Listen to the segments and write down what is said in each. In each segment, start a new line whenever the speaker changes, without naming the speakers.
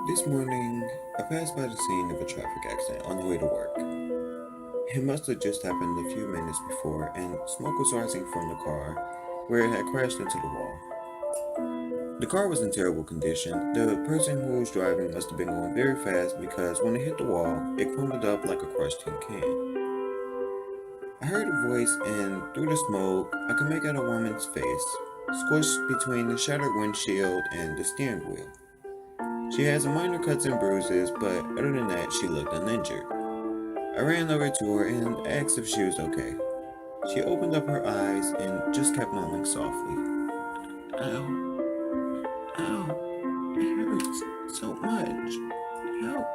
This morning, I passed by the scene of a traffic accident on the way to work. It must have just happened a few minutes before, and smoke was rising from the car where it had crashed into the wall. The car was in terrible condition. The person who was driving must have been going very fast because when it hit the wall, it crumbled up like a crushed tin can. I heard a voice, and through the smoke, I could make out a woman's face, squished between the shattered windshield and the steering wheel. She had some minor cuts and bruises, but other than that, she looked uninjured. I ran over to her and asked if she was okay. She opened up her eyes and just kept moaning softly. Ow, ow, it hurts so much. Help.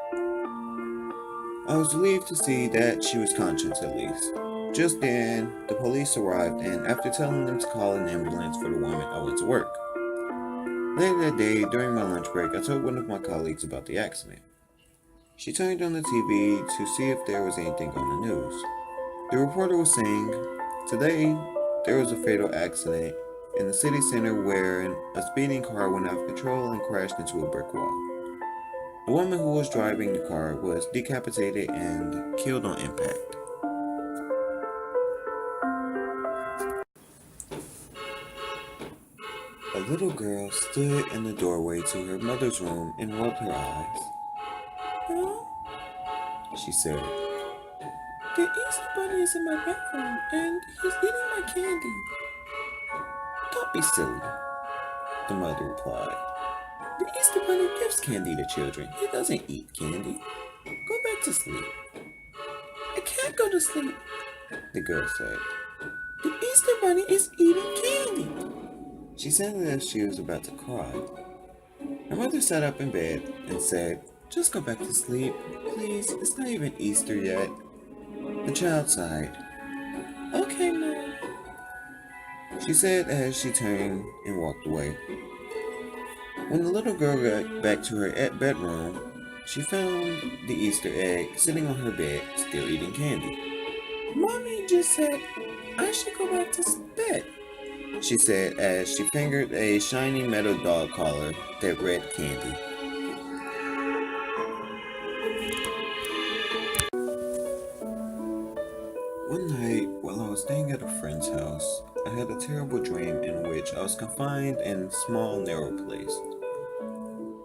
I was relieved to see that she was conscious at least. Just then, the police arrived, and after telling them to call an ambulance for the woman, I went to work. Later that day, during my lunch break, I told one of my colleagues about the accident. She turned on the TV to see if there was anything on the news. The reporter was saying, "Today, there was a fatal accident in the city center where a speeding car went out of control and crashed into a brick wall. The woman who was driving the car was decapitated and killed on impact." A little girl stood in the doorway to her mother's room and rubbed her eyes. "Mom," she said, "the Easter Bunny is in my bedroom and he's eating my candy." "Don't be silly," the mother replied. "The Easter Bunny gives candy to children. He doesn't eat candy. Go back to sleep." "I can't go to sleep," the girl said. "The Easter Bunny is eating candy." She sounded as if she was about to cry. Her mother sat up in bed and said, "Just go back to sleep, please. It's not even Easter yet." The child sighed. "Okay, Mom," she said as she turned and walked away. When the little girl got back to her bedroom, she found the Easter egg sitting on her bed, still eating candy. "Mommy just said I should go back to bed," she said as she fingered a shiny metal dog collar that read candy. One night, while I was staying at a friend's house, I had a terrible dream in which I was confined in a small, narrow place.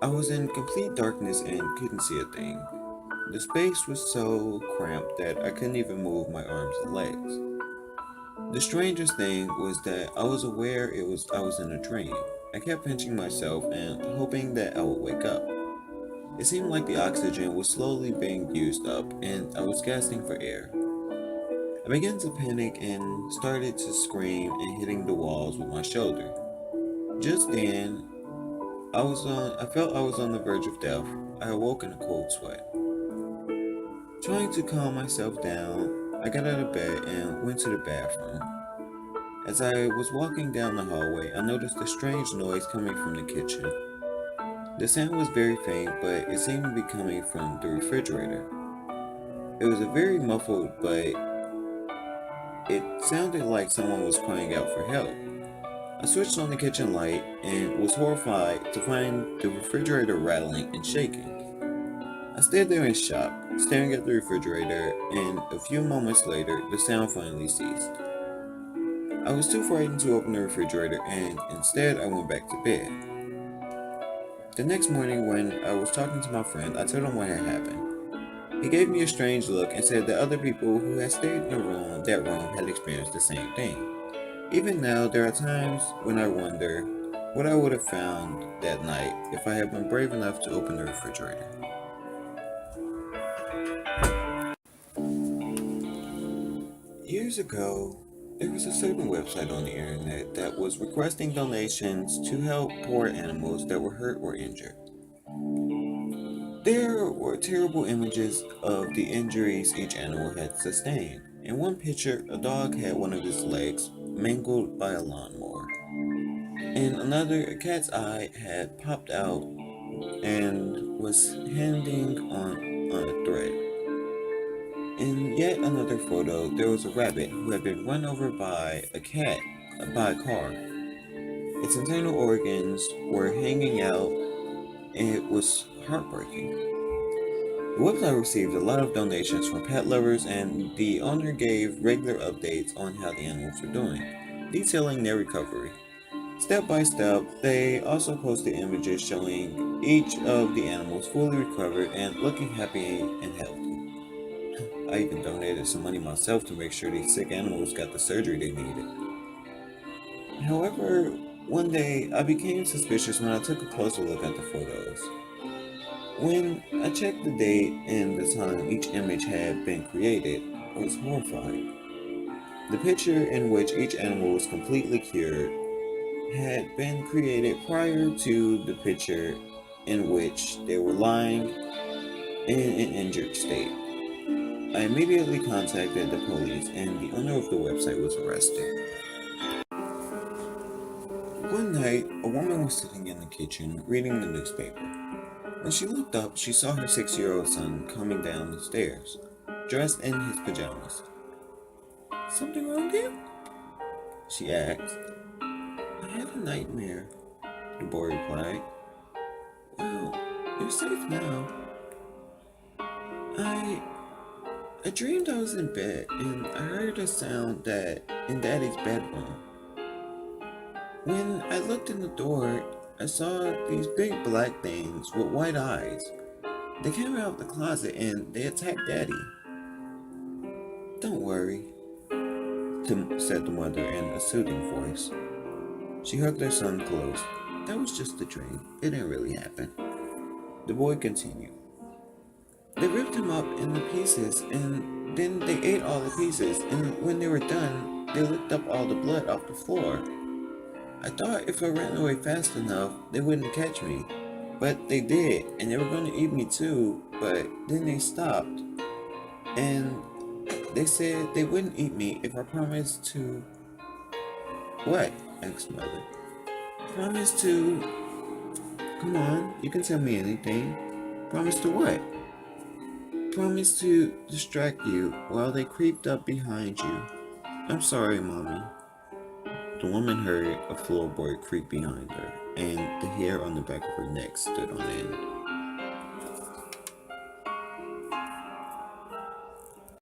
I was in complete darkness and couldn't see a thing. The space was so cramped that I couldn't even move my arms and legs. The strangest thing was that I was aware I was in a dream. I kept pinching myself and hoping that I would wake up. It seemed like the oxygen was slowly being used up and I was gasping for air. I began to panic and started to scream and hitting the walls with my shoulder. Just then, I felt I was on the verge of death. I awoke in a cold sweat. Trying to calm myself down, I got out of bed and went to the bathroom. As I was walking down the hallway, I noticed a strange noise coming from the kitchen. The sound was very faint, but it seemed to be coming from the refrigerator. It was a very muffled, but it sounded like someone was crying out for help. I switched on the kitchen light and was horrified to find the refrigerator rattling and shaking. I stood there in shock, staring at the refrigerator, and a few moments later, the sound finally ceased. I was too frightened to open the refrigerator, and instead I went back to bed. The next morning, when I was talking to my friend, I told him what had happened. He gave me a strange look and said that other people who had stayed in that room had experienced the same thing. Even now, there are times when I wonder what I would have found that night if I had been brave enough to open the refrigerator. Years ago, there was a certain website on the internet that was requesting donations to help poor animals that were hurt or injured. There were terrible images of the injuries each animal had sustained. In one picture, a dog had one of its legs mangled by a lawnmower. In another, a cat's eye had popped out and was hanging on a thread. In yet another photo, there was a rabbit who had been run over by a car. Its internal organs were hanging out, and it was heartbreaking. The website received a lot of donations from pet lovers, and the owner gave regular updates on how the animals were doing, detailing their recovery. Step by step, they also posted images showing each of the animals fully recovered and looking happy and healthy. I even donated some money myself to make sure these sick animals got the surgery they needed. However, one day I became suspicious when I took a closer look at the photos. When I checked the date and the time each image had been created, I was horrified. The picture in which each animal was completely cured had been created prior to the picture in which they were lying in an injured state. I immediately contacted the police and the owner of the website was arrested. One night, a woman was sitting in the kitchen reading the newspaper. When she looked up, she saw her 6-year-old son coming down the stairs, dressed in his pajamas. "Something wrong here?" she asked. "I had a nightmare," the boy replied. "Well, you're safe now. I I dreamed I was in bed and I heard a sound that in Daddy's bedroom. When I looked in the door, I saw these big black things with white eyes. They came out of the closet and they attacked Daddy." "Don't worry," said the mother in a soothing voice. She hugged her son close. "That was just a dream. It didn't really happen." The boy continued. "They ripped him up into pieces and then they ate all the pieces, and when they were done, they licked up all the blood off the floor. I thought if I ran away fast enough, they wouldn't catch me. But they did, and they were going to eat me too, but then they stopped. And they said they wouldn't eat me if I promised to..." "What?" asked Mother. "Promise to..." "Come on, you can tell me anything." "Promise to what?" "Promise to distract you while they creeped up behind you." "I'm sorry, Mommy." The woman heard a floorboard creak behind her, and the hair on the back of her neck stood on end.